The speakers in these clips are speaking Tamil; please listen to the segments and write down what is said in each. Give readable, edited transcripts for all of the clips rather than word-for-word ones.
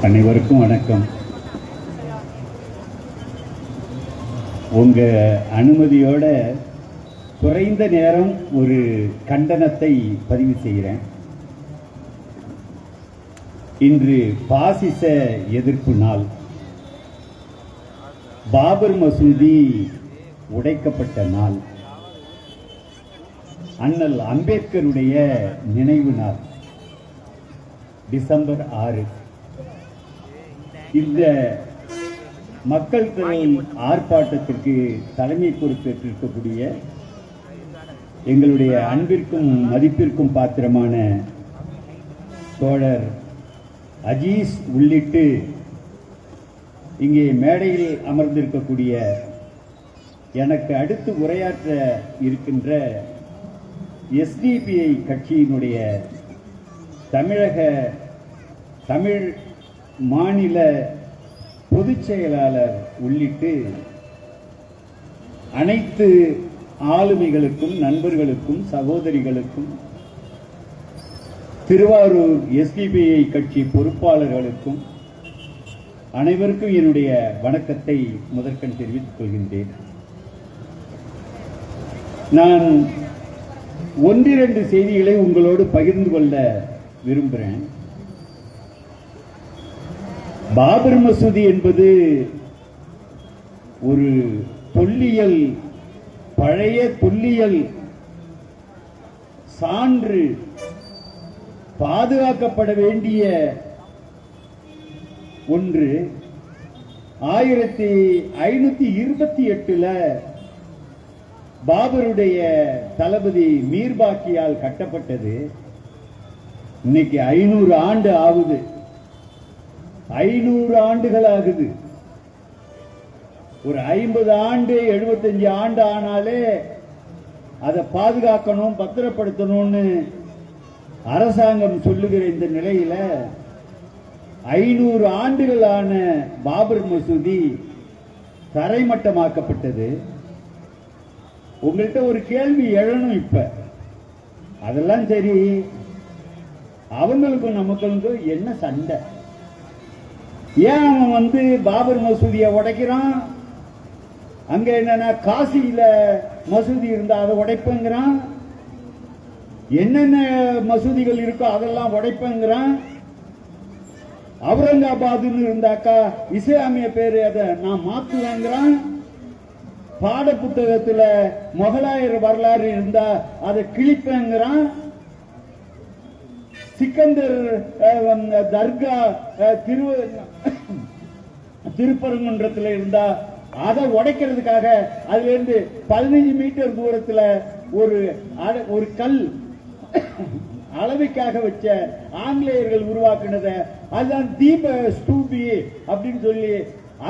அனைவருக்கும் வணக்கம். உங்க அனுமதியோட குறைந்த நேரம் ஒரு கண்டனத்தை பதிவு செய்கிறேன். இன்று பாசிச எதிர்ப்பு நாள். பாபர் மசூதி உடைக்கப்பட்ட நாள். அண்ணல் அம்பேத்கருடைய நினைவு நாள் டிசம்பர் 6. இந்த மக்கள் திரள் ஆர்ப்பாட்டத்திற்கு தலைமை பொறுப்பேற்றிருக்கக்கூடிய எங்களுடைய அன்பிற்கும் மதிப்பிற்கும் பாத்திரமான தோழர் அஜீஸ் உள்ளிட்டு இங்கே மேடையில் அமர்ந்திருக்கக்கூடிய எனக்கு அடுத்து உரையாற்ற இருக்கின்ற எஸ்டிபிஐ கட்சியினுடைய தமிழ் மாநில பொதுச் செயலாளர் உள்ளிட்டு அனைத்து ஆளுமைகளுக்கும் நண்பர்களுக்கும் சகோதரிகளுக்கும் திருவாரூர் எஸ்டிபிஐ கட்சி பொறுப்பாளர்களுக்கும் அனைவருக்கும் என்னுடைய வணக்கத்தை முதற்கண் தெரிவித்துக் கொள்கின்றேன். நான் ஒன்றிரண்டு செய்திகளை உங்களோடு பகிர்ந்து கொள்ள விரும்புகிறேன். பாபர் மசூதி என்பது ஒரு பழைய தொல்லியல் சான்று, பாதுகாக்கப்பட வேண்டிய ஒன்று. 1528 பாபருடைய தளபதி மீர்பாக்கியால் கட்டப்பட்டது. இன்னைக்கு 500 ஆண்டு ஆகுது. 500 ஆண்டுகள் ஆகுது. ஒரு 50 ஆண்டு 75 ஆண்டு ஆனாலே அதை பாதுகாக்கணும், பத்திரப்படுத்தணும்னு அரசாங்கம் சொல்லுகிற இந்த நிலையில 500 ஆண்டுகளான பாபர் மசூதி தரைமட்டமாக்கப்பட்டது. உங்கள்கிட்ட ஒரு கேள்வி எழணும். இப்ப அதெல்லாம் சரி, அவங்களுக்கும் நமக்கும் என்ன சண்டை? ஏன் அவன் பாபர் மசூதியை உடைக்கிறான்? அங்க என்னன்னா காசியில மசூதி இருந்தா அதை உடைப்புங்கிறான். என்னென்ன மசூதிகள் இருக்கோ அதெல்லாம் உடைப்புங்கிறான். அவுரங்காபாத்னு இருந்தாக்கா இஸ்லாமிய பேரு அதை நான் மாத்துவேங்கிறான். பாட புத்தகத்துல முகலாயர் வரலாறு இருந்தா அதை கிழிப்பேங்கிறான். சிக்கந்தர் தர்கா திருப்பரங்குன்றத்தில் இருந்தா அதை உடைக்கிறதுக்காக அதுல இருந்து 15 மீட்டர் தூரத்துல ஒரு கல் அளவுக்காக வச்ச ஆங்கிலேயர்கள் உருவாக்குனத அதுதான் தீப ஸ்தூபி அப்படின்னு சொல்லி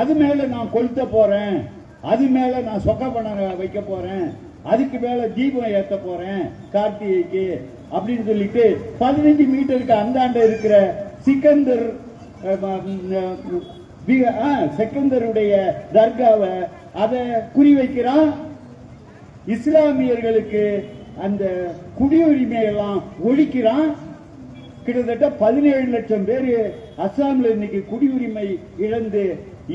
அது மேல நான் கொளுத்த போறேன், அது மேல நான் சொக்கப்பணம் வைக்க போறேன், அதுக்கு மேல தீபம் ஏத்த போறேன் கார்த்திகைக்கு அப்படின்னு சொல்லிட்டு 15 மீட்டருக்கு அந்தாண்ட இருக்கிற சிக்கந்தருடைய தர்காவை அதை குறிவைக்கிறான். இஸ்லாமியர்களுக்கு அந்த குடியுரிமை எல்லாம் ஒழிக்கிறான். கிட்டத்தட்ட 17 லட்சம் பேர் அஸ்ஸாம்ல இன்னைக்கு குடியுரிமை இழந்து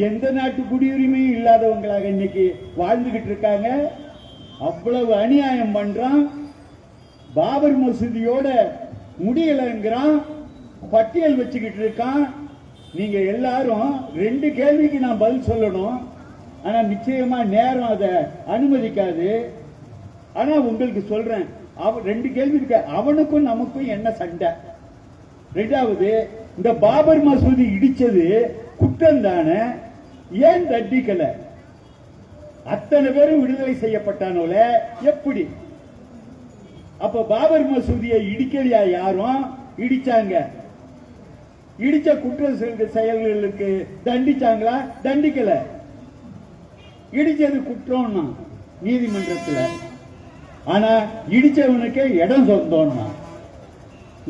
எந்த நாட்டு குடியுரிமையும் இல்லாதவங்களாக இன்னைக்கு வாழ்ந்துகிட்டு இருக்காங்க. அவ்வளவு அநியாயம் பண்றான். பாபர் மசூதியோட முடியலங்கிறான், பட்டியல் வச்சுக்கிட்டு இருக்கான். நீங்க எல்லாரும் 2 கேள்விக்கு நான் பதில் சொல்லணும். ஆனா நிச்சயமா நேரம் அதை அனுமதிக்காது. ஆனா உங்களுக்கு சொல்றேன், 2 கேள்வி இருக்கு. அவனுக்கும் நமக்கும் என்ன சண்டை? 2வது, இந்த பாபர் மசூதி இடிச்சது குற்றம் தானே, ஏன் தண்டிக்கல? அத்தனை பேரும் விடுதலை செய்யப்பட்டானோல எப்படி? அப்ப பாபர் மசூதியை இடிக்கலையா? யாரும் இடிச்சாங்க. இடிச்ச குற்ற செயல்களுக்கு தண்டிச்சாங்களா? தண்டிக்கல. இடிச்சது குற்றம்னா நீதிமன்றத்தில். ஆனா இடிச்சவனுக்கு இடம் சொந்தம்னா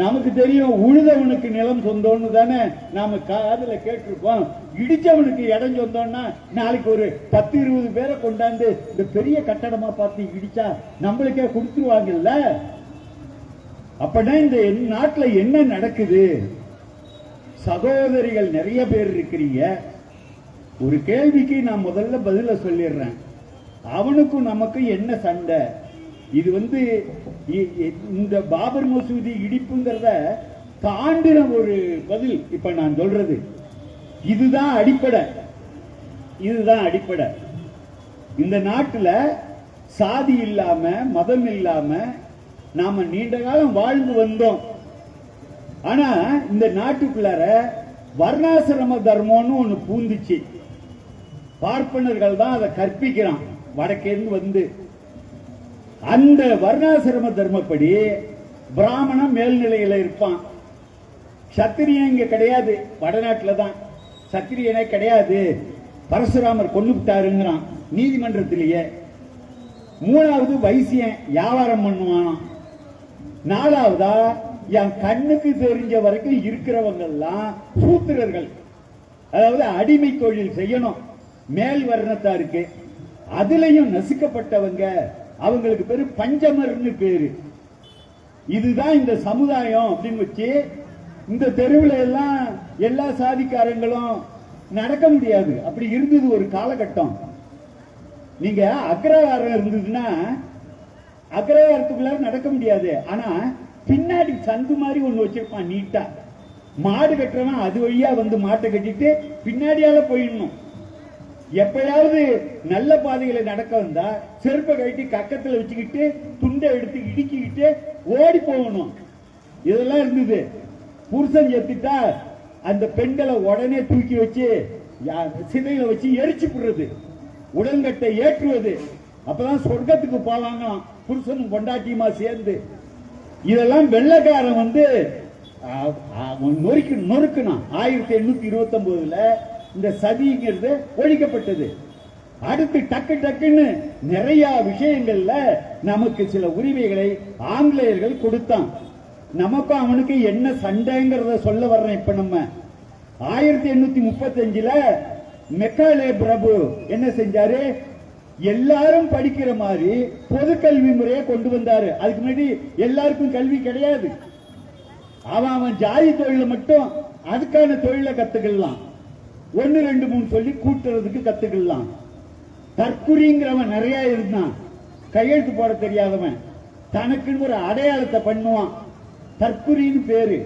நமக்கு தெரியும். உழுதவனுக்கு நிலம் சொந்தம்னு தானே நாம காதுல கேட்டிருப்போம். இடிச்சவனுக்கு இடம் சொந்தம்னா நாளைக்கு ஒரு 10-20 பேரை கொண்டாந்து இந்த பெரிய கட்டடமா பார்த்து இடிச்சா நம்மளுக்கே கொடுத்துருவாங்கல்ல. அப்படின்னா இந்த நாட்டில் என்ன நடக்குது? சகோதரிகள் நிறைய பேர் இருக்கிறீங்க. ஒரு கேள்விக்கு நான் முதல்ல பதில சொல்லிடுறேன். அவனுக்கும் நமக்கு என்ன சண்டை? இது இந்த பாபர் மசூதி இடிப்புங்கிறத தாண்டின ஒரு பதில் இப்ப நான் சொல்றது. இதுதான் அடிப்படை. இந்த நாட்டுல சாதி இல்லாம மதம் இல்லாம நாம நீண்ட காலம் வாழ்ந்து வந்தோம். ஆனா இந்த நாட்டுக்குள்ளார வர்ணாசிரம தர்மம்னு ஒண்ணு பூந்துச்சு. பார்ப்பனர்கள் தான் அதை கற்பிக்கிறான் வடக்கேந்து அந்த வர்ணாசிரம தர்மப்படி பிராமணன் மேல்நிலையில இருப்பான். சத்திரியன் இங்க கிடையாது. வடநாட்டுல தான் சத்திரியனே கிடையாது. பரசுராமர் கொண்டு விட்டாருங்கிறான் நீதிமன்றத்திலேயே. மூணாவது வைசியன் வியாபாரம் பண்ணுவானா. நாலாவதா என் கண்ணுக்கு தெரிஞ்ச வரைக்கும் இருக்கிறவங்க எல்லாம் சூத்திரர்கள், அதாவது அடிமை தொழில் செய்யணும். மேல் வர்ணத்தாருக்கு அதுலயும் நசுக்கப்பட்டவங்க, அவங்களுக்கு பேரு பஞ்சமர்னு பேரு. இதுதான் இந்த சமுதாயம் அப்படின்னு வச்சு இந்த தெருவில் எல்லாம் எல்லா சாதிக்காரங்களும் நடக்க முடியாது. அப்படி இருந்தது ஒரு காலகட்டம். நீங்க அக்ரஹாரம் இருந்ததுன்னா அக்ரஹாரத்துக்குள்ள நடக்க முடியாது. ஆனா பின்னாடி சந்து மாதிரி ஒண்ணு வச்சிருப்பான் நீட்டா. மாடு கட்டுறவன் அது வழியா மாட்டை கட்டிட்டு பின்னாடியால போயிடணும். எப்பயாவது நல்ல பாதைகளை நடக்க வந்தா செருப்பை கட்டி கக்கத்துல வச்சுக்கிட்டு துண்டை எடுத்து இடுக்கிக்கிட்டு ஓடி போகணும். இதெல்லாம் இருந்தது. புருஷன் செத்துட்டா அந்த பெண்களை உடனே தூக்கி வச்சு சிலையில வச்சு எரிச்சு விடுறது, உடன்கட்டை ஏற்றுவது. அப்பதான் சொர்க்கத்துக்கு போவாங்க புருஷனும் பொண்டாட்டியுமா சேர்ந்து. இதெல்லாம் வெள்ளைக்காரன் நொறுக்குனான். 1829 இந்த சதிங்கிறது ஒழிக்கப்பட்டது. அடுத்து டக்கு டக்குன்னு நிறைய விஷயங்கள்ல நமக்கு சில உரிமைகளை ஆங்கிலேயர்கள் கொடுத்தான். நமக்கும் அவனுக்கு என்ன சண்டைங்கிறத சொல்ல வர்றேன். இப்ப நம்ம 1835 மெக்காலே பிரபு என்ன செஞ்சாரு? எல்லாரும் படிக்கிற மாதிரி பொது கல்வி முறையை கொண்டு வந்தாரு. அதுக்கு முன்னாடி எல்லாருக்கும் கல்வி கிடையாது. அவன் ஜாதி தொழில மட்டும் அதுக்கான தொழிலை கத்துக்கலாம். 1 2 3 சொல்லி கூட்டுறதுக்கு கத்துக்கலாம். தற்குறிங்கிறவன் நிறைய இருந்தான். கையெழுத்து போட தெரியாதவன் தனக்குன்னு ஒரு அடையாளத்தை பண்ணுவான். தற்குறின்னு பேரு.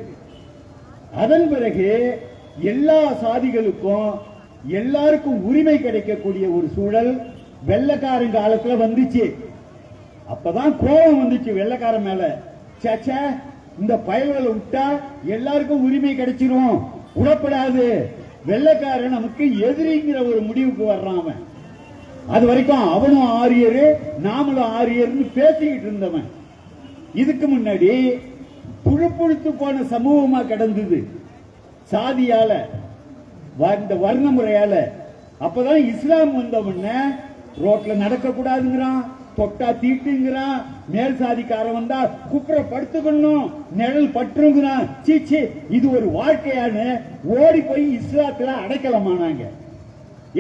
அதன் பிறகு எல்லா சாதிகளுக்கும் எல்லாருக்கும் உரிமை கிடைக்கக்கூடிய ஒரு சூழல் வெள்ளைக்காரன் காலத்துல வந்துச்சு. அப்பதான் கோபம் வந்துச்சு வெள்ளைக்காரன் மேல. சேச்சா, இந்த பயல்களை விட்டா எல்லாருக்கும் உரிமை கிடைச்சிரும், விடப்படாது. வெள்ளைக்காரன் நமக்கு எதிரிங்கிற ஒரு முடிவுக்கு வர்றான். அது வரைக்கும் அவனும் ஆரியரு நாமளும் ஆரியர்னு பேசிக்கிட்டு இருந்தவன். இதுக்கு முன்னாடி புழுப்புழுத்து போன சமூகமா கிடந்தது சாதியால, இந்த வர்ண முறையால. அப்பதான் இஸ்லாம் வந்தவன ரோட்ல நடக்க கூடாதுங்கிறான், தொட்டா தீட்டுங்கிறான், மேல் சாதிக்காரன் வந்தா குப்புற படுத்துக்கணும், நிழல் பற்றுங்கிறான். சீச்சி, இது ஒரு வாழ்க்கையான்னு ஓடி போய் இஸ்லாத்துல அடைக்கலமானாங்க.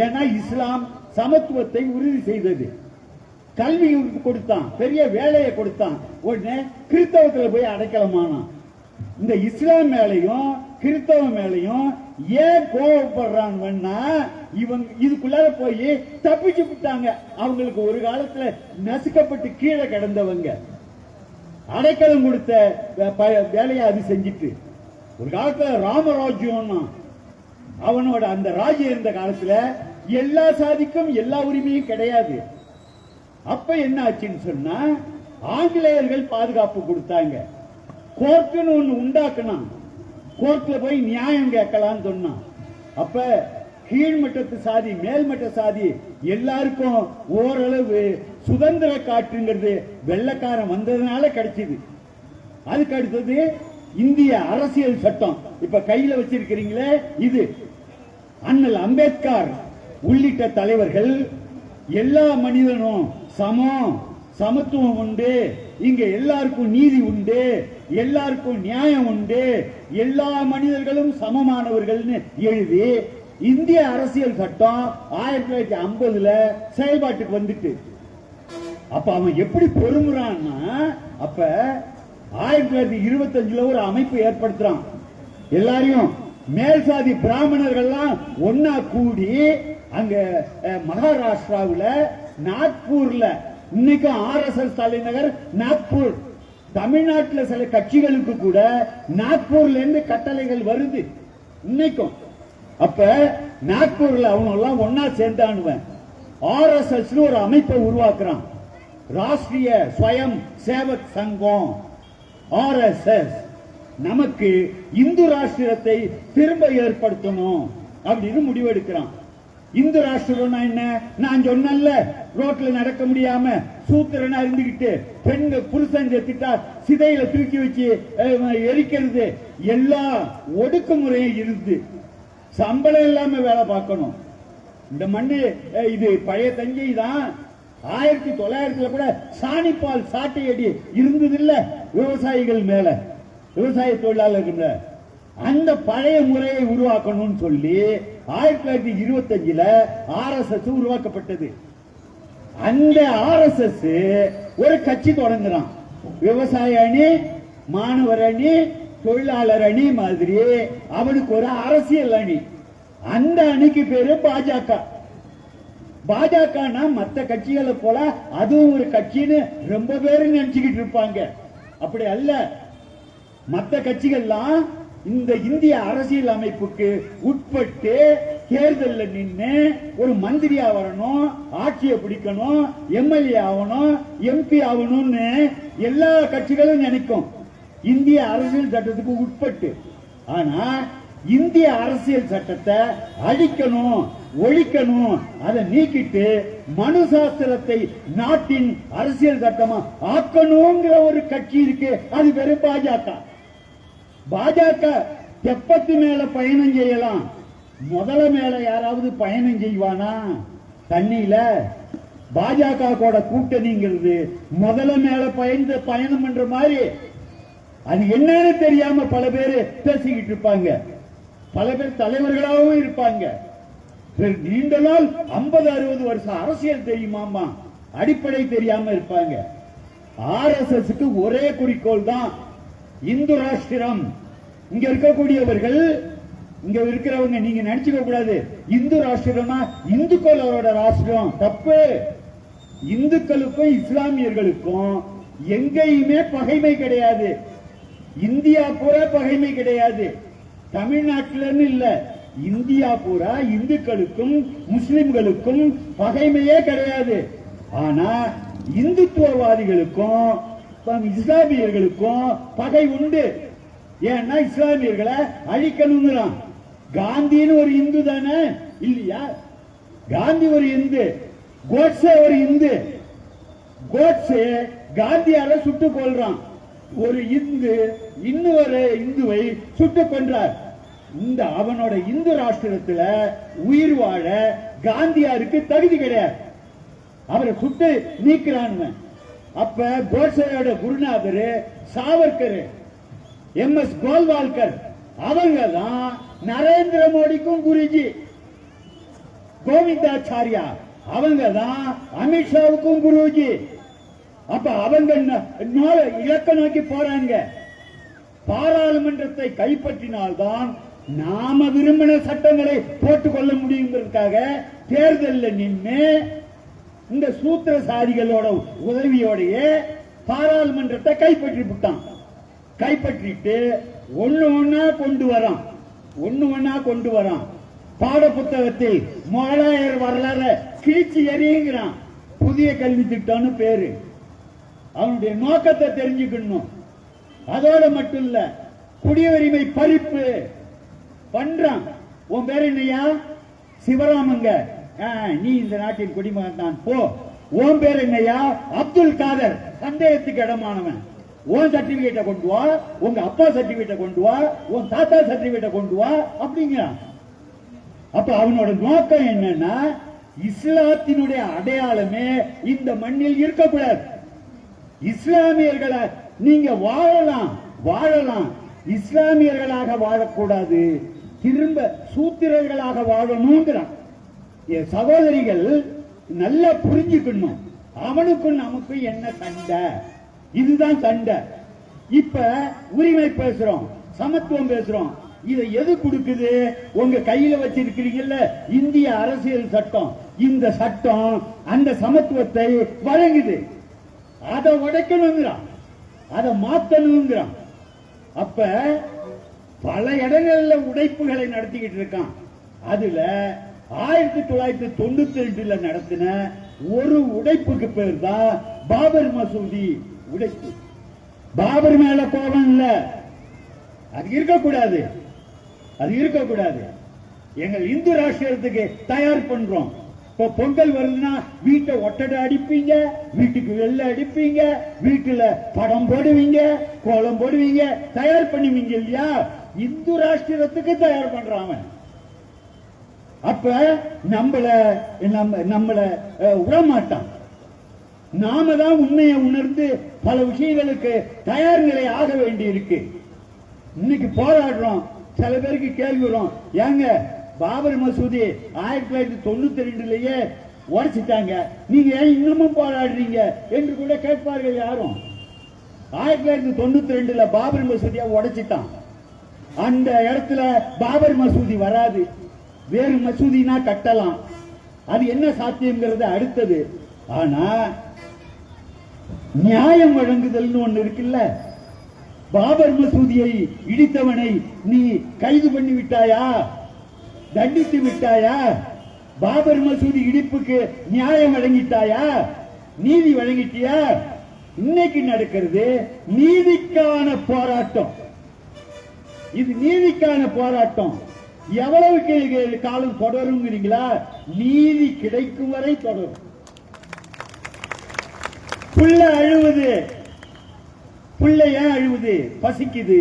ஏன்னா இஸ்லாம் சமத்துவத்தை உறுதி செய்தது. கல்வி கொடுத்தான், பெரிய வேலையை கொடுத்தான். உடனே கிறிஸ்தவத்துல போய் அடைக்கலமானான். இந்த இஸ்லாம் மேலையும் கிறிஸ்தவ மேலையும் ஏன் கோபப்படுறான்னா இவங்க இதுக்குள்ளார போய் தப்பிச்சு விட்டாங்க. அவங்களுக்கு ஒரு காலத்துல நசுக்கப்பட்டு கீழே கிடந்தவங்க அடைக்கலம் கொடுத்த வேலையை அது செஞ்சிட்டு. ஒரு காலத்துல ராமராஜ்யம் அவனோட அந்த ராஜ்யம் இருந்த காலத்துல எல்லா சாதிக்கும் எல்லா உரிமையும் கிடையாது. அப்ப என்ன ஆச்சுன்னு சொன்னா ஆங்கிலேயர்கள் பாதுகாப்பு கொடுத்தாங்க. கோர்ட்டுன்னு ஒண்ணு உண்டாக்கணும், கோர்ட்ல போய் நியாயம் கேட்கலான்னு சொன்னான். அப்ப கீழ்மட்டத்து சாதி மேல்மட்ட சாதி எல்லாருக்கும் ஓரளவு சுதந்திர காற்றுங்கிறது வெள்ளைக்காரன் வந்ததுனால கிடைச்சது. அதுக்கு அடுத்தது இந்திய அரசியல் சட்டம் இப்ப கையில வச்சிருக்கிறீங்களே, இது அண்ணல் அம்பேத்கர் உள்ளிட்ட தலைவர்கள் எல்லா மனிதனும் சமம், சமத்துவம் உண்டு, இங்க எல்லாருக்கும் நீதி உண்டு, எல்லாருக்கும் நியாயம் உண்டு, எல்லா மனிதர்களும் சமமானவர்கள்னு எழுதி இந்திய அரசியல் சட்டம் 1950 செயல்பாட்டுக்கு வந்துட்டு. அப்ப அவன் எப்படி பொறுமுறான்னா, அப்ப 1925 ஒரு அமைப்பு ஏற்படுத்துறான். எல்லாரையும் மேல் சாதி பிராமணர்கள்லாம் ஒன்னா கூடி அங்க மகாராஷ்டிராவில் நாக்பூர்ல இன்னைக்கும் RSS தலைநகர் நாக்பூர். தமிழ்நாட்டில் சில கட்சிகளுக்கு கூட நாக்பூர்ல இருந்து கட்டளைகள் வருது இன்னைக்கும். அப்ப நாக்பூர்ல அவங்க எல்லாம் ஒன்னா சேர்ந்தானுவன் RSS ஒரு அமைப்பை உருவாக்குறான். ராஷ்டிரிய ஸ்வயம் சேவக் சங்கம் RSS. நமக்கு இந்து ராஷ்டிரத்தை திரும்ப ஏற்படுத்தணும் அப்படின்னு முடிவெடுக்கிறான். இந்து ராஷ்டிரம் என்ன? நான் சொன்னல, ரோட்ல நடக்க முடியாம சூத்திரனா இருந்துகிட்டு பெண்கள் புருஷன் செத்துட்டா சிதையில தூக்கி வச்சு எரிக்கிறது, எல்லா ஒடுக்குமுறையும் இருந்து சம்பளம் இல்லாம வேலை பார்க்கணும். இந்த மண்ணு இது பழைய தஞ்சை தான். 1900 கூட சாணிப்பால் சாட்டையடி இருந்தது இல்ல விவசாயிகள் மேல, விவசாய தொழிலாளர்கள். அந்த பழைய முறையை உருவாக்கணும்னு சொல்லி 1925 RSS உருவாக்கப்பட்டது. அந்த RSS ஒரு கட்சி தொடங்குறான். விவசாய அணி, மாணவர் அணி, தொழிலாளர் அணி மாதிரி அவனுக்கு ஒரு அரசியல் அணி. அந்த அணிக்கு பேரு பாஜக. பாஜகனா மற்ற கட்சிகளை போல அதுவும் ஒரு கட்சின்னு ரொம்ப பேரு நினைச்சுக்கிட்டு இருப்பாங்க. அப்படி அல்ல. மற்ற கட்சிகள்லாம் இந்த இந்திய அரசியல் அமைப்புக்கு உட்பட்டு தேர்தலில் நின்று ஒரு மந்திரியா வரணும், ஆட்சியை பிடிக்கணும், MLA ஆகணும், MP ஆகணும்னு எல்லா கட்சிகளும் நினைக்கும் இந்திய அரசியல் சட்டத்துக்கு உட்பட்டு. ஆனா இந்திய அரசியல் சட்டத்தை அழிக்கணும், ஒழிக்கணும், அதை நீக்கிட்டு மனு சாஸ்திரத்தை நாட்டின் அரசியல் சட்டமா ஆக்கணுங்கிற ஒரு கட்சி இருக்கு. அது பேரு பாஜக. பாஜக தெப்பத்து மேல பயணம் செய்யலாம், முதல மேல யாராவது பயணம் செய்வானா? தண்ணியில. பாஜக கூட கூட்டணிங்கிறது முதல மேல பயணம் பண்ற மாதிரி. அது என்னன்னு தெரியாம பல பேர் பேசிக்கிட்டு இருப்பாங்க. பல பேர் தலைவர்களாகவும் இருப்பாங்க. நீண்ட நாள் 50-60 வருஷம் அரசியல் தெரியுமாமா, அடிப்படை தெரியாம இருப்பாங்க. RSSக்கு ஒரே குறிக்கோள் தான் இந்து ராஷ்டிரம். இங்க இருக்கக்கூடியவர்கள், இங்க இருக்கிறவங்க நீங்க நினைச்சுக்க கூடாது இந்து ராஷ்டிரம்னா இந்துக்களோட ராஷ்டிரம். தப்பு. இந்துக்களுக்கும் இஸ்லாமியர்களுக்கும் எங்கேயுமே பகைமை கிடையாது. இந்தியா பூரா பகைமை கிடையாது. தமிழ்நாட்டில் இல்ல, இந்தியா பூரா இந்துக்களுக்கும் முஸ்லிம்களுக்கும் பகைமையே கிடையாது. ஆனா இந்துத்துவவாதிகளுக்கும் இஸ்லாமியர்களுக்கும் பகை உண்டு. ஏன்னா இஸ்லாமியர்களை அழிக்கணுங்கிறான். காந்தின்னு ஒரு இந்து தானே இல்லையா? காந்தி ஒரு இந்து, கோட்ஸே ஒரு இந்து. கோட்ஸே காந்தியால சுட்டுக் கொள்றான். ஒரு இந்து இன்னொரு இந்துவை சுட்டுக் கொன்றார். இந்த அவனோட இந்து ராஷ்டிரத்துல உயிர் வாழ காந்தியாருக்கு தகுதி கிடையாது. அவரை சுட்டு நீக்கிறான். அப்ப கோட்சேயோட குருநாதர் சாவர்கர், MS கோல்வால்கர், அவங்க தான் நரேந்திர மோடிக்கும் குருஜி. கோவிந்தாச்சாரியா அவங்க தான் அமித்ஷாவுக்கும் குருஜி. அப்ப அவங்க இலக்க நோக்கி போறாங்க. பாராளுமன்றத்தை கைப்பற்றினால்தான் நாம விரும்பின சட்டங்களை போட்டுக் கொள்ள முடியுங்கிறதுக்காக தேர்தலில் நின்று இந்த சூத்திரசாரிகளோட உதவியோடைய பாராளுமன்றத்தை கைப்பற்றி விட்டான். கைப்பற்றிட்டு ஒண்ணு ஒண்ணா கொண்டு வரான். பாட புத்தகத்தில் முகலாயர் வரலாறு கிழிச்சு எறியுங்கிறான். புதிய கல்வி திட்டம்னு பேரு. அவனுடைய நோக்கத்தை தெரிஞ்சுக்கணும். அதோட மட்டும் இல்ல, குடியுரிமை பறிப்பு பண்றான். உன் பேர் என்னையா? சிவராமங்க. நீ இந்த நாட்டின் குடிமகன் தான், போ. உன் பேர் என்னையா? அப்துல் காதர். சந்தேகத்துக்கு இடமானவன். உன் சர்டிபிகேட்டை கொண்டு வா, உங்க அப்பா சர்டிபிகேட்டை கொண்டு வா, உன் தாத்தா சர்டிபிகேட்டை கொண்டு வா அப்படிங்கிறான். அப்ப அவனோட நோக்கம் என்னன்னா, இஸ்லாத்தினுடைய அடையாளமே இந்த மண்ணில் இருக்கக்கூடாது. இஸ்லாமியர்களை நீங்க வாழலாம், இஸ்லாமியர்களாக வாழக்கூடாது, திரும்ப சூத்திரர்களாக வாழணுங்கிறான். என் சகோதரிகள் நல்லா புரிஞ்சுக்கணும். அவனுக்கும் நமக்கும் என்ன சண்டை? இதுதான் சண்டை. இப்ப உரிமை பேசுறோம், சமத்துவம் பேசுறோம். இதை எது கொடுக்குது? உங்க கையில வச்சிருக்கிறீங்கல்ல இந்திய அரசியல் சட்டம். இந்த சட்டம் அந்த சமத்துவத்தை வழங்குது. அதை உடைக்கணுங்கிறான், அதை மாத்தணுங்கிறான். அப்ப பல இடங்கள்ல உடைப்புகளை நடத்திக்கிட்டு இருக்கான். அதுல 1992 நடத்தின ஒரு உடைப்புக்கு பேர் தான் பாபர் மசூதி உடைப்பு. பாபர் மேல கோபம் இல்ல, அது இருக்கக்கூடாது, அது இருக்கக்கூடாது. எங்கள் இந்து ராஷ்டிரத்துக்கு தயார் பண்றோம். இப்ப பொங்கல் வருதுன்னா வீட்டை ஒட்டடை அடிப்பீங்க, வீட்டுக்கு வெள்ளை அடிப்பீங்க, வீட்டுல படம் போடுவீங்க, கோலம் போடுவீங்க, தயார் பண்ணுவீங்க இல்லையா? இந்து ராஷ்டிரத்துக்கு தயார் பண்றான். அப்ப நம்மள விடமாட்டான். நாம தான் உண்மையை உணர்ந்து பல விஷயங்களுக்கு தயார் நிலை ஆக வேண்டி இருக்கு. இன்னைக்கு போராடுறோம். சில பேருக்கு கேள்வி வரும், ஏங்க பாபர் மசூதி 1992 உடைச்சிட்டாங்க, நீங்க ஏன் இன்னமும் போராடுறீங்க என்று கூட கேட்பார்கள் யாரும். 1992 பாபர் மசூதியை உடைச்சிட்டான். அந்த இடத்துல பாபர் மசூதி வராது, வேறு மசூதினா கட்டலாம். அது என்ன சாத்தியம்ங்கிறது அடுத்தது. ஆனா நியாயம் வழங்குதல் ஒண்ணு இருக்குல்ல. பாபர் மசூதியை இடித்தவனை நீ கைது பண்ணி விட்டாயா, தண்டித்து விட்டாயா? பாபர் மசூதி இடிப்புக்கு நியாயம் வழங்கிட்டாயா, நீதி வழங்கிட்டியா? இன்னைக்கு நடக்கிறது நீதிக்கான போராட்டம். இது நீதிக்கான போராட்டம். எவ்வளவு காலம் தொடருங்கிறீங்களா? நீதி கிடைக்கும் வரை தொடரும். புள்ள அழுவுது, புள்ள ஏன் அழுவுது? பசிக்குது.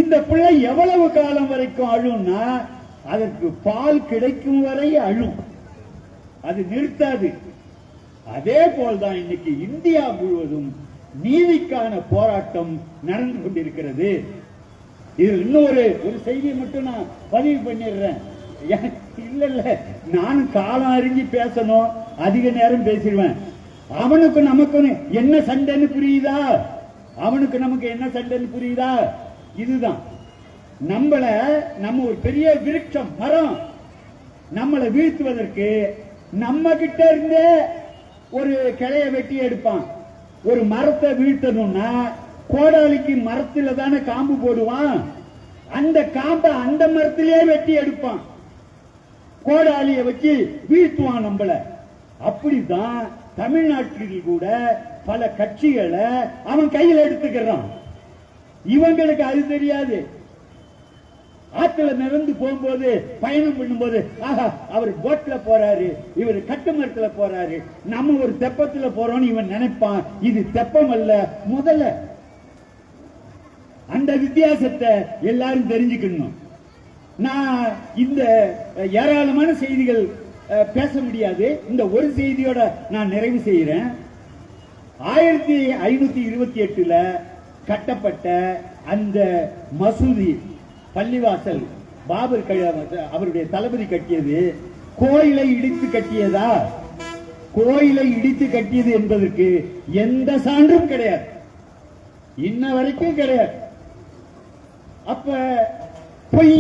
இந்த பிள்ளை எவ்வளவு காலம் வரைக்கும் அழும்னா அதற்கு பால் கிடைக்கும் வரை அழும், அது நிறுத்தாது. அதே போல்தான் இன்னைக்கு இந்தியா முழுவதும் நீதிக்கான போராட்டம் நடந்து கொண்டிருக்கிறது. இது இன்னொரு செய்தியை மட்டும் நான் பதிவு பண்ணிடுறேன். இல்ல நானும் காலம் அறிஞ்சு பேசணும், அதிக நேரம் பேசிடுவேன். அவனுக்கு நமக்கு என்ன சண்டைன்னு புரியுதா? அவனுக்கு நமக்கு என்ன சண்டைன்னு புரியுதா? இதுதான் நம்ம ஒரு பெரிய விருட்சம், மரம். நம்மளை வீழ்த்துவதற்கு நம்ம கிட்ட இருந்தே ஒரு கிளைய வெட்டி எடுப்பான். ஒரு மரத்தை வீழ்த்தணும்னா கோடாலிக்கு மரத்துல தானே காம்பு போடுவான். அந்த காம்பை அந்த மரத்திலே வெட்டி எடுப்பான், கோடாலிய வச்சு வீழ்த்துவான் நம்மள. அப்படிதான் தமிழ்நாட்டில் கூட பல கட்சிகளை அவன் கையில் எடுத்துக்கிறான். இவங்களுக்கு அது தெரியாது. ஆத்துல நிறந்து போகும்போது, பயணம் பண்ணும்போது, ஆஹா அவர் போட்ல போறாரு, இவர் கட்டுமரத்துல போறாரு, நம்ம ஒரு தெப்பத்துல போறோம்னு இவன் நினைப்பான். இது தெப்பம் அல்ல. முதல்ல அந்த வித்தியாசத்தை எல்லாரும் தெரிஞ்சுக்கணும். நான் இந்த ஏராளமான செய்திகள் பேச முடியாது. இந்த ஒரு செய்தியோட நான் நிறைவு செய்கிறேன். 1528 கட்டப்பட்ட அந்த மசூதி பள்ளிவாசல் பாபர் அவருடைய தளபதி கட்டியது. கோயிலை இடித்து கட்டியதா? கோயிலை இடித்து கட்டியது என்பதற்கு எந்த சான்றும் கிடையாது, இன்ன வரைக்கும் கிடையாது. அப்ப பொய்.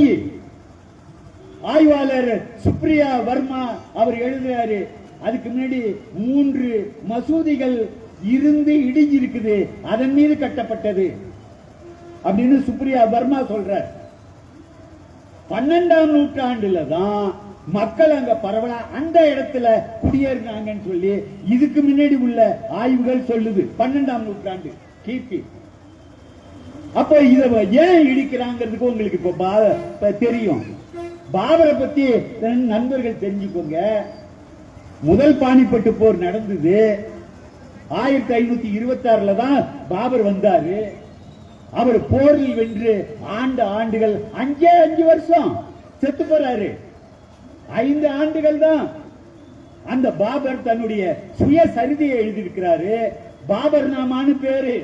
ஆய்வாளர் சுப்ரியா வர்மா அவர் எழுதுறாரு, அதுக்கு முன்னாடி 3 மசூதிகள் இருந்து இடிஞ்சு இருக்குது, அதன் மீது கட்டப்பட்டது அப்படின்னு சுப்ரியா வர்மா சொல்றார். 12ஆம் நூற்றாண்டுல தான் மக்கள் அங்க பரவலா அந்த இடத்துல குடியேறினாங்கன்னு சொல்லி இதுக்கு முன்னாடி உள்ள ஆய்வுகள் சொல்லுது. 12ஆம் நூற்றாண்டு கிபி. அப்ப இத ஏன் இடிக்கிறாங்கிறதுக்கு உங்களுக்கு இப்ப தெரியும். பாபரை பத்தி நண்பர்கள் தெரிஞ்சுக்கோங்க. முதல் பானிப்பட்டு போர் நடந்தது 1526 தான் பாபர் வந்தாரு. அவர் போரில் வென்று ஆண்டுகள் 5 வருஷம் செத்து போறாரு. 5 ஆண்டுகள் தான். அந்த பாபர் தன்னுடைய சுயசரிதையை எழுதியிருக்கிறாரு. பாபர் நாமான்னு பேரு.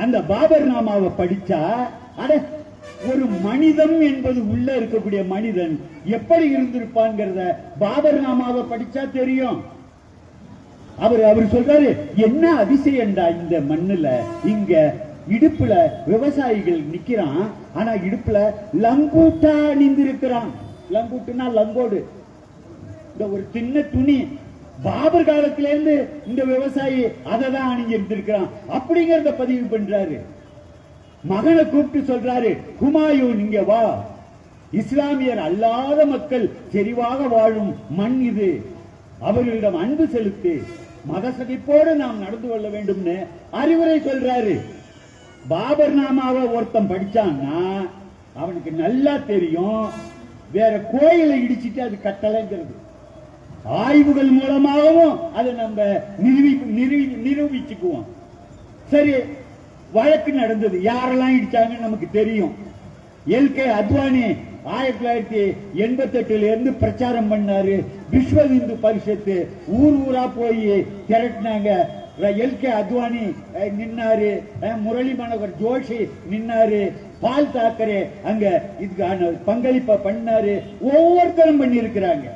அந்த பாபர் நாமாவை படிச்சா ஒரு மனிதன் என்பது உள்ள இருக்கக்கூடிய மனிதன் எப்படி இருந்திருப்பான்ங்கிறத பாபர் நாமாவை படிச்சா தெரியும். அவர் சொல்றாரு, என்ன அதிசயம்டா இந்த மண்ணுல, இங்க இடுப்புல விவசாயிகள் நிக்கிறான். ஆனா இடுப்புல லங்கூட்டா அணிந்திருக்கிறான். லங்கூட்டுனா லங்கோடு, இந்த ஒரு சின்ன துணி. பாபர் காலத்தில இருந்து இந்த விவசாயி அதை தான் அணிஞ்சிருந்திருக்கிறான் அப்படிங்கறத பதிவு பண்றாரு. மகனை கூப்பிட்டு சொல்றாரு, ஹுமாயூன் இங்க வா, இஸ்லாமியர் அல்லாத மக்கள் செறிவாக வாழும் மண் இது, அவர்களிடம் அன்பு செலுத்து, மத சகிப்போடு நாம் நடந்து கொள்ள வேண்டும்னு அறிவுரை சொல்றாரு. பாபர் நாமாவை ஒருத்தன் படிச்சான்னா அவனுக்கு நல்லா தெரியும் வேற கோயிலை இடிச்சிட்டு அது கட்டளைங்கிறது. ஆய்வுகள் மூலமாகவும் அதை நம்ம நிரூபிச்சுக்குவோம். சரி, வழக்கு நடந்தது. யாரெல்லாம் இடிச்சாங்கன்னு நமக்கு தெரியும். எல்கே அத்வானி 1988 இருந்து பிரச்சாரம் பண்ணாரு. விஸ்வ இந்து பரிஷத்து ஊர் ஊரா போய் திரட்டினாங்க. எல்கே அத்வானி நின்னாரு, முரளி மனோகர் ஜோஷி நின்னாரு, பால் தாக்கரே அங்க இதுக்கான பங்களிப்ப பண்ணாரு. ஒவ்வொருத்தரும் பண்ணி இருக்கிறாங்க.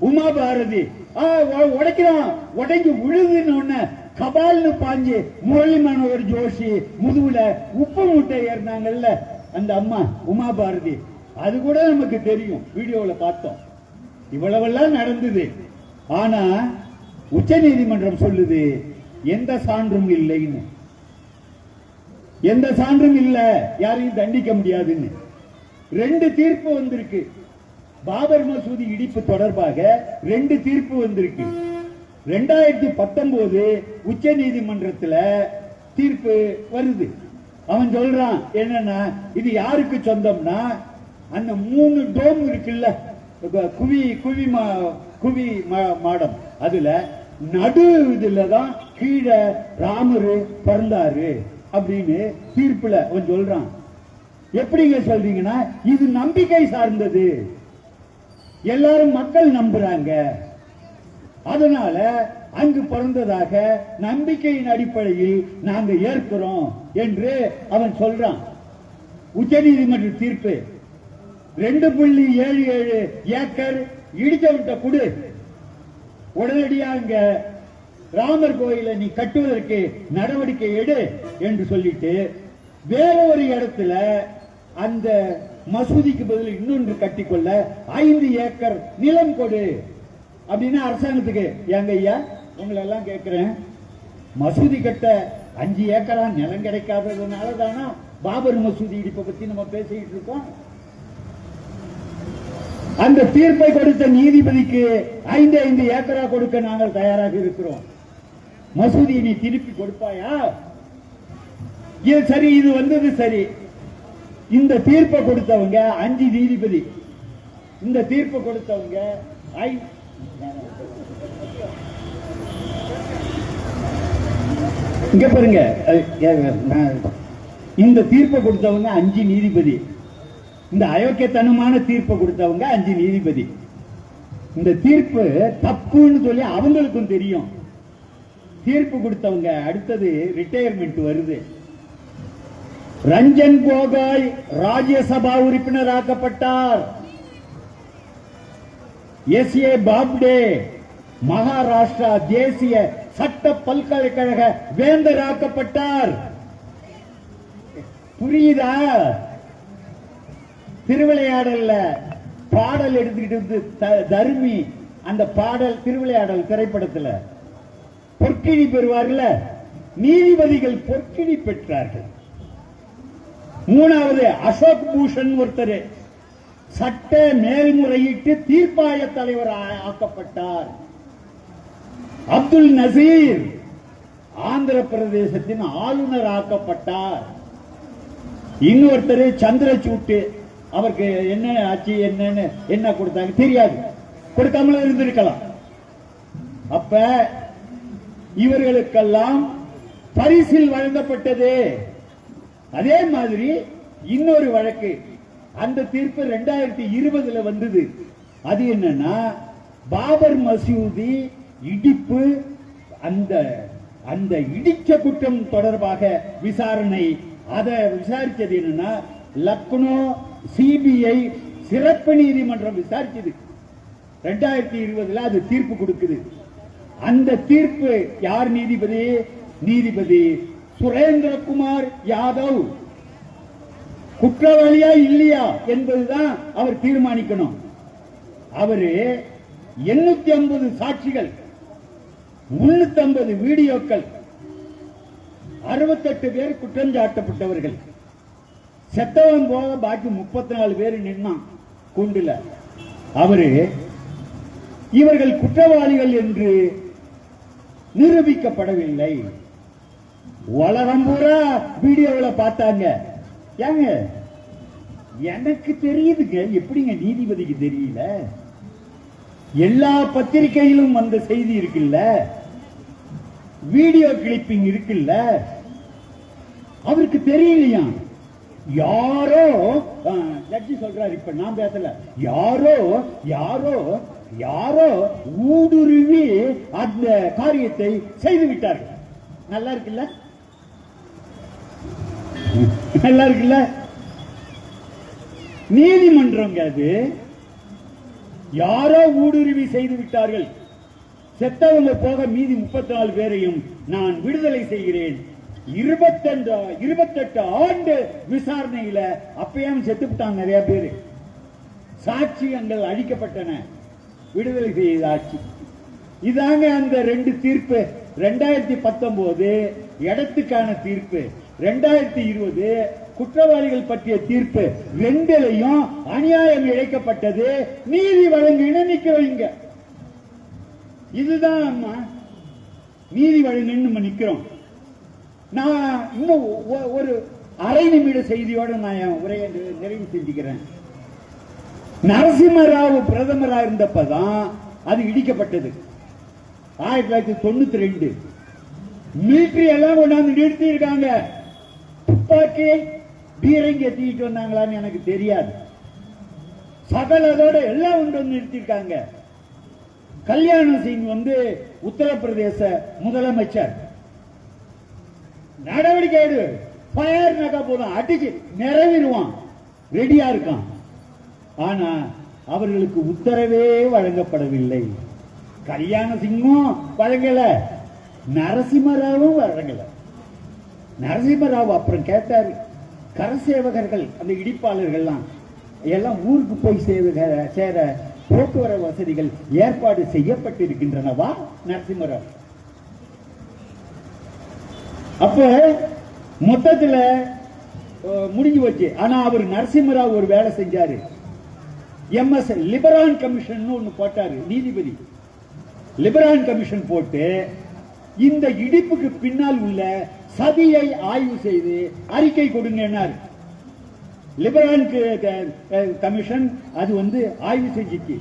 உமா பாரதி உடைக்கிறான், உடைஞ்சு விழுதுன்னு கபால்னு பாஞ்சு முரளி மனோகர் ஜோஷி முதுகுல உப்பு மூட்டை ஏறினாங்கல்ல அந்த அம்மா உமா பாரதி, அது கூட நமக்கு தெரியும், வீடியோல பார்த்தோம். இவ்வளவெல்லாம் நடந்தது. ஆனா உச்ச நீதிமன்றம் சொல்லுது எந்த சான்றும் இல்லைன்னு. எந்த சான்றும் இல்ல, யாரையும் தண்டிக்க முடியாதுன்னு. 2 தீர்ப்பு வந்திருக்கு. பாபர் மசூதி இடிப்பு தொடர்பாக 2 தீர்ப்பு வந்திருக்கு. 2019 உச்ச நீதிமன்றத்தில் தீர்ப்பு வருது. அவன் சொல்றான் என்னன்னா, இது யாருக்கு சொந்தம்னா அந்த 3 டோம் இருக்குல்ல, குவி மாடம், அதுல நடு இதுலதான் கீழே ராமரு பிறந்தாரு அப்படின்னு தீர்ப்புல அவன் சொல்றான். எப்படிங்க சொல்றீங்கன்னா, இது நம்பிக்கை சார்ந்தது, எல்லாரும் மக்கள் நம்புறாங்க, அதனால அங்கு பிறந்ததாக நம்பிக்கையின் அடிப்படையில் நாங்க ஏற்கிறோம் என்று அவன் சொல்றான். உச்ச நீதிமன்ற தீர்ப்பு 2.77 ஏக்கர் இடிச்சவிட்ட குடு, உடனடியாக ராமர் கோயிலை நீ கட்டுவதற்கு நடவடிக்கை எடு என்று சொல்லிட்டு வேற ஒரு இடத்துல அந்த மசூதிக்கு பதில் இன்னொன்று கட்டிக்கொள்ள 5 ஏக்கர் நிலம் கொடு அப்படின்னு அரசாங்கத்துக்கு. ஏங்க ஐயா, உங்களை எல்லாம் கேட்கிறேன், மசூதி கட்ட 5 ஏக்கரா நிலம் கிடைக்காததுனால தானா பாபர் மசூதி இடிப்பை பத்தி நம்ம பேசிட்டு இருக்கோம்? அந்த தீர்ப்பை கொடுத்த நீதிபதிக்கு 5 ஏக்கரா கொடுக்க நாங்கள் தயாராக இருக்கிறோம். மசூதியை நீ திருப்பி கொடுப்பாயா? இது சரி, இது வந்தது சரி. இந்த தீர்ப்பை கொடுத்தவங்க 5 நீதிபதி. இந்த தீர்ப்பை கொடுத்தவங்க இங்க பாருங்க, இந்த தீர்ப்பை கொடுத்தவங்க 5 நீதிபதி. இந்த அயோக்கியத்தனமான தீர்ப்பை கொடுத்தவங்க 5 நீதிபதி. இந்த தீர்ப்பு தப்புன்னு சொல்லி அவங்களுக்கும் தெரியும். தீர்ப்பு கொடுத்தவங்க அடுத்தது ரிட்டையர்மெண்ட் வருது. ரஞ்சன் கோகாய் ராஜ்யசபா உறுப்பினராக்கப்பட்டார். எஸ்.ஏ. பாப்டே மகாராஷ்டிரா தேசிய சட்ட பல்கலைக்கழக வேந்தராக்கப்பட்டார். புரியுதா? திருவிளையாடல்ல பாடல் எடுத்துக்கிட்டு தர்மி அந்த பாடல் திருவிளையாடல் திரைப்படத்தில் பொற்கிழி பெறுவார்கள். நீதிபதிகள் பொற்கிழி பெற்றார்கள். 3வது அசோக் பூஷன் ஒருத்தர் சட்ட மேல்முறையீட்டு தீர்ப்பாய தலைவர் ஆக்கப்பட்டார். அப்துல் நசீர் ஆந்திர பிரதேசத்தின் ஆளுநர் ஆக்கப்பட்டார். இன்னொருத்தர் சந்திரசூட், அவருக்கு என்ன ஆட்சி என்னன்னு என்ன கொடுத்தாங்க தெரியாது, கொடுக்காமல இருந்திருக்கலாம். அப்ப இவர்களுக்கெல்லாம் பரிசில் வழங்கப்பட்டது. அதே மாதிரி இன்னொரு வழக்கு, அந்த தீர்ப்பு 2020 வந்தது. அது என்னன்னா, பாபர் மசூதி இடிப்பு, அந்த இடிச்ச குற்றம் தொடர்பாக விசாரணை. அதை விசாரிச்சது என்னன்னா, லக்னோ சிபிஐ சிறப்பு நீதிமன்றம் விசாரிச்சது. 2020 அது தீர்ப்பு கொடுக்குது. அந்த தீர்ப்பு யார் நீதிபதி? நீதிபதி சுரேந்திரகுமார் யாதவ் குற்றவாளியா இல்லையா என்பதுதான் அவர் தீர்மானிக்கணும். அவரு 850 சாட்சிகள், 350 வீடியோக்கள், 68 பேர் குற்றம் சாட்டப்பட்டவர்கள். செத்தவன் போக பாக்கி 34 பேர் நின்னான் கூண்டுல. அவரு இவர்கள் குற்றவாளிகள் என்று நிரூபிக்கப்படவில்லை. உலகம் பூரா வீடியோவில் பார்த்தாங்க. ஏங்க எனக்கு தெரியுதுங்க, எப்படிங்க நீதிபதிக்கு தெரியல? எல்லா பத்திரிகையிலும் வந்த செய்தி இருக்குல்ல, வீடியோ கிளிப்பிங் இருக்குல்ல, அவருக்கு தெரியலையா? யாரோ ஜட்ஜி சொல்றாரு, இப்ப நான் பேசல, யாரோ யாரோ யாரோ ஊடுருவி அந்த காரியத்தை செய்து விட்டார்கள். நல்லா இருக்குல்ல? நல்லா இருக்குல்ல? நீதிமன்றம் அது யாரோ ஊடுருவி செய்து விட்டார்கள். செத்தவங்க போக மீதி 34 பேரையும் நான் விடுதலை செய்கிறேன். 28 ஆண்டு விசாரணையில அப்பயும் செத்துவிட்டாங்க நிறைய பேரு. சாட்சியங்கள் அழிக்கப்பட்டன, விடுதலை செய்த ஆட்சி. இதாங்க அந்த 2 தீர்ப்பு. 2019 இடத்துக்கான தீர்ப்பு, 2020 குற்றவாளிகள் பற்றிய தீர்ப்பு. 2லையும் அநியாயம் இழைக்கப்பட்டது, நீதி வழங்கின நிக்கிறோம். இதுதான் நீதி வழங்கன்னு நிக்கிறோம். நான் இன்னும் ஒரு அரை நிமிட செய்தியோட நான் என் உரையை நிறைவு செஞ்சுக்கிறேன். நரசிம்மராவ் பிரதமராக இருந்தப்பதான் அது இடிக்கப்பட்டது. 1992 மிலிட்டரி எல்லாம் கொண்டாந்து நிறுத்தி இருக்காங்க. துப்பாக்கி பீரங்கி எத்திட்டு வந்தாங்களான்னு எனக்கு தெரியாது. சகலதோட எல்லாம் கொண்டு வந்து நிறுத்திருக்காங்க. கல்யாண சிங் உத்தரப்பிரதேச முதலமைச்சர். நடவடிக்கை எடு, ஃபயர் நகா போதும் அடிச்சு நிறைவேறுவான், ரெடியா இருக்கான். ஆனா அவர்களுக்கு உத்தரவே வழங்கப்படவில்லை. கல்யாண சிங்கும் வழங்கல, நரசிம்மராவும் வழங்கல. நரசிம்மராவ் அப்புறம் கேட்டாரு, கரசேவகர்கள் அந்த இடிப்பாளர்கள்லாம் எல்லாம் ஊருக்கு போய் சேர போக்குவரத்து வசதிகள் ஏற்பாடு செய்யப்பட்டிருக்கின்றனவா? நரசிம்மராவ் அப்ப மொத்தத்துல முடிஞ்சு வச்சு. ஆனா அவர் நரசிம்மராவ் ஒரு வேலை செஞ்சாரு. எம்எஸ் லிபரான் கமிஷன் ஒன்னு போட்டாரு நீதிபதி. லிபரான் கமிஷன் போட்டு இந்த இடிப்புக்கு பின்னால் உள்ள சதியை ஆய்வு செய்து அறிக்கை கொடுங்க. லிபரான் கமிஷன் அது ஆய்வு செஞ்சிச்சு.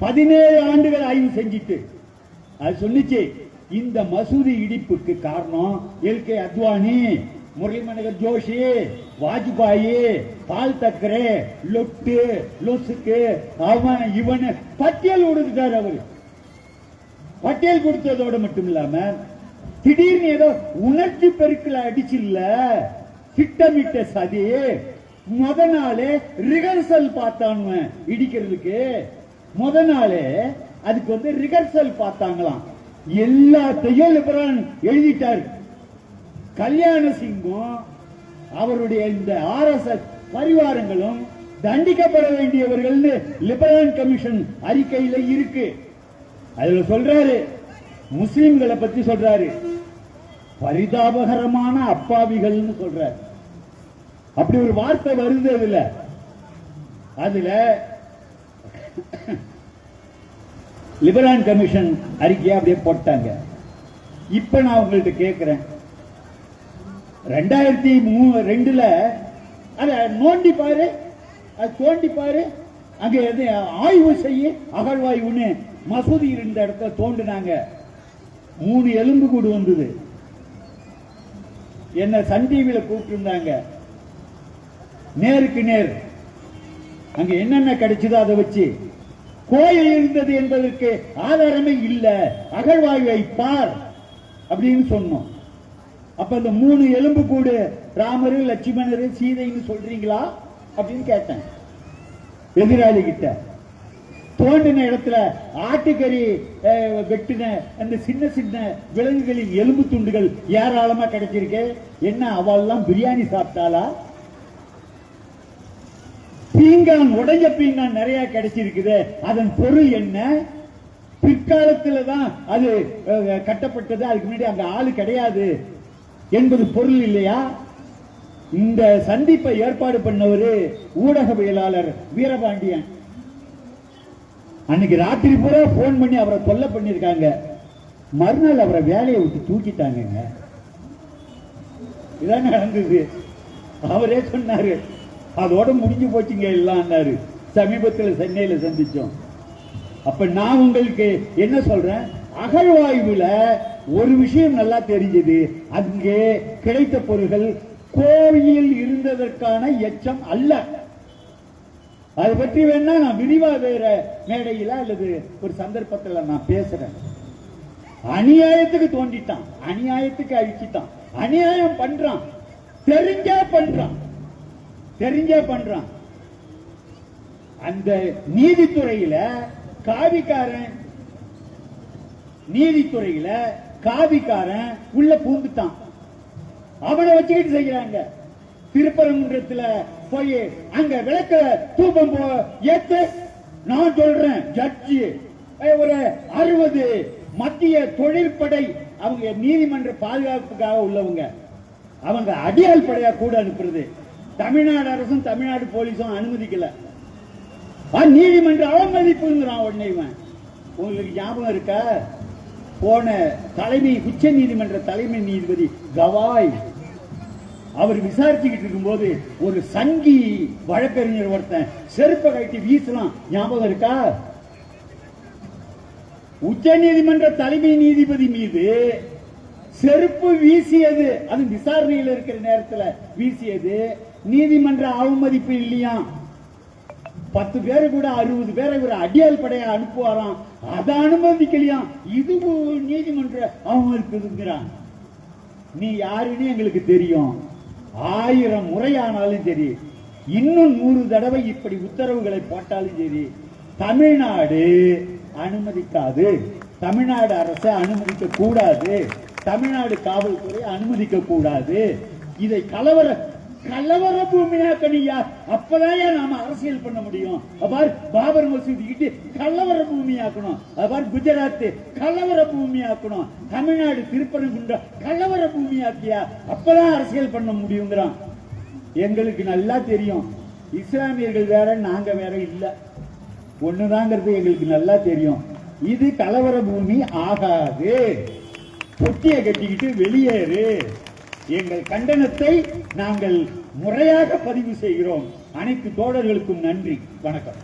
17 ஆண்டுகள் ஆய்வு செஞ்சிட்டு அது சொன்னிச்சு, இந்த மசூதி இடிப்புக்கு காரணம் எல்கே அத்வானி, முரளி மனோகர் ஜோஷி, வாஜ்பாயி, பால் தக்கரே, லொட்டு லொசுக்கு, அவன் இவன் பட்டியல் கொடுத்துட்டார். அவரு பட்டியல் கொடுத்ததோட மட்டும் இல்லாம திடீர்னு ஏதோ உணர்ச்சி பெருக்கல அடிச்சு இல்ல, திட்டமிட்ட சதி. முத நாளே ரிஹர்சல் பார்த்தாங்க இடிக்கிறதுக்கு. முத நாளே அதுக்கு ரிஹர்சல் பார்த்தாங்களாம். எல்லாத்தையும் லிபரான் எழுதிட்டார். கல்யாண சிங்கும் அவருடைய இந்த RSS பரிவாரங்களும் தண்டிக்கப்பட வேண்டியவர்கள் லிபரான் கமிஷன் அறிக்கையில இருக்கு. அதுல சொல்றாரு, முஸ்லிம்களை பத்தி சொல்றாரு, பரிதாபகரமான அப்பாவிகள் சொல்றாரு. அப்படி ஒரு வார்த்தை வருது அதுல. அதுல லிபரான் கமிஷன் அறிக்கையா அப்படியே போட்டாங்க. இப்ப நான் உங்கள்கிட்ட கேட்கிறேன், 2002 அத நோண்டி பாரு, அது தோண்டி பாரு, அங்க எது ஆய்வு செய்ய அகழ்வாய்வுன்னு மசூதி இருந்த இடத்துல தோண்டினாங்க. 3 எலும்பு கூடு வந்தது. என்ன சன் டிவியில கூப்பிட்டு இருந்தாங்க, நேருக்கு நேர். அங்க என்னென்ன கிடைச்சதோ அதை வச்சு கோயில் இருந்தது என்பதற்கு ஆதாரமே இல்ல, அகழ்வாய்வை பார் அப்படின்னு சொன்னோம். அப்ப இந்த 3 எலும்பு கூடு ராமரு, லட்சுமணரு, சீதைன்னு சொல்றீங்களா அப்படின்னு கேட்டேன் எதிராளி கிட்ட. தோண்டின இடத்துல ஆட்டுக்கறி வெட்டின அந்த சின்ன சின்ன விலங்குகளின் எலும்பு துண்டுகள் ஏராளமா கிடைச்சிருக்கு. என்ன அவெல்லாம் பிரியாணி சாப்பிட்டாலா? பீங்கான், உடைஞ்ச பீங்கான் நிறைய கிடைச்சிருக்குது. அதன் பொருள் என்ன? பிற்காலத்துல தான் அது கட்டப்பட்டது, அதுக்கு முன்னாடி அங்க ஆளு கிடையாது என்பது பொருள் இல்லையா? இந்த சந்திப்பை ஏற்பாடு பண்ணவர் ஊடகவியலாளர் வீரபாண்டியன். அன்னைக்கு ராத்திரி பூரா போன் பண்ணி அவரை தொல்லை பண்ணிருக்காங்க. மறுநாள் அவரை வேலையை விட்டு தூக்கிட்டாங்க. இதான் நடந்தது. அவரே சொன்னாரு, அதோட முடிஞ்சு போச்சுங்க எல்லாம். சமீபத்தில் சென்னையில சந்திச்சோம். அப்ப நான் உங்களுக்கு என்ன சொல்றேன், அகழ்வாய்வுல ஒரு விஷயம் நல்லா தெரிஞ்சது. அங்கே கிடைத்த பொருள்கள் கோவில் இருந்ததற்கான எச்சம் அல்ல. அதை பற்றி வேணா நான் விரிவா வேற மேடையில அல்லது ஒரு சந்தர்ப்பத்தில் நான் பேசுறேன். அநியாயத்துக்கு தோண்டிட்டான், அநியாயத்துக்கு அழிச்சிட்டான், அநியாயம் பண்றான், தெரிஞ்சே பண்றான், தெரிஞ்சே பண்றான். அந்த நீதித்துறையில காவிக்காரன், நீதித்துறையில காவிக்காரன் உள்ள பூந்துட்டான். அவனை வச்சுக்கிட்டு செய்யறாங்க. திருப்பரங்குன்றத்துல போய் அங்க விளக்க தூபம் ஏத்து, நான் சொல்றேன் ஜட்ஜி ஒரு 60 மத்திய தொழிற்படை அவங்க நீதிமன்ற பாதுகாப்புக்காக உள்ளவங்க, அவங்க அடியால் படையா கூட அனுப்புறது தமிழ்நாடு அரசும் தமிழ்நாடு போலீஸும் அனுமதிக்கல. நீதிமன்ற அவமதிப்புங்கிறான். உடனே உங்களுக்கு ஞாபகம் இருக்கா, போன தலைமை உச்ச நீதிமன்ற தலைமை நீதிபதி கவாய் அவர் விசாரிச்சுக்கிட்டு இருக்கும் போது ஒரு சங்கி வழக்கறிஞர் ஒருத்தன் செருப்பை கட்டி வீசலாம், ஞாபகம் இருக்கா? உச்ச நீதிமன்ற தலைமை நீதிபதி மீது செருப்பு வீசியது, அது விசாரணையில் இருக்கிற நேரத்தில் வீசியது நீதிமன்ற அவமதிப்பு இல்லையா? 10 பேரு கூட 60 பேரை ஒரு அடியால் படையா அனுப்புவாராம், அதை அனுமதிக்கலையா? இது நீதிமன்ற அவமதிப்புங்கிறான். நீ யாருன்னு எங்களுக்கு தெரியும், 1000 முறையானாலும் சரி, இன்னும் 100 தடவை இப்படி உத்தரவுகளை போட்டாலும் சரி, தமிழ்நாடு அனுமதிக்காது, தமிழ்நாடு அரசு அனுமதிக்க கூடாது, தமிழ்நாடு காவல்துறை அனுமதிக்க கூடாது. இதை கலவர பூமியாக்கணியா, அப்பதான் நாம அரசியல் பண்ண முடியும். பாபர் மசூதி கலவர பூமியாக்கணும், குஜராத் கலவர பூமியாக்கணும், தமிழ்நாடு திருப்பரங்குன்ற கலவர பூமியாக்கியா, அப்பதான் அரசியல் பண்ண முடியுங்கிறான். எங்களுக்கு நல்லா தெரியும், இஸ்லாமியர்கள் வேற நாங்க வேற இல்ல, ஒண்ணுதாங்கிறது எங்களுக்கு நல்லா தெரியும். இது கலவர பூமி ஆகாது, பொட்டியை கட்டிக்கிட்டு வெளியேறு. எங்கள் கண்டனத்தை நாங்கள் முறையாக பதிவு செய்கிறோம். அனைத்து தோழர்களுக்கும் நன்றி, வணக்கம்.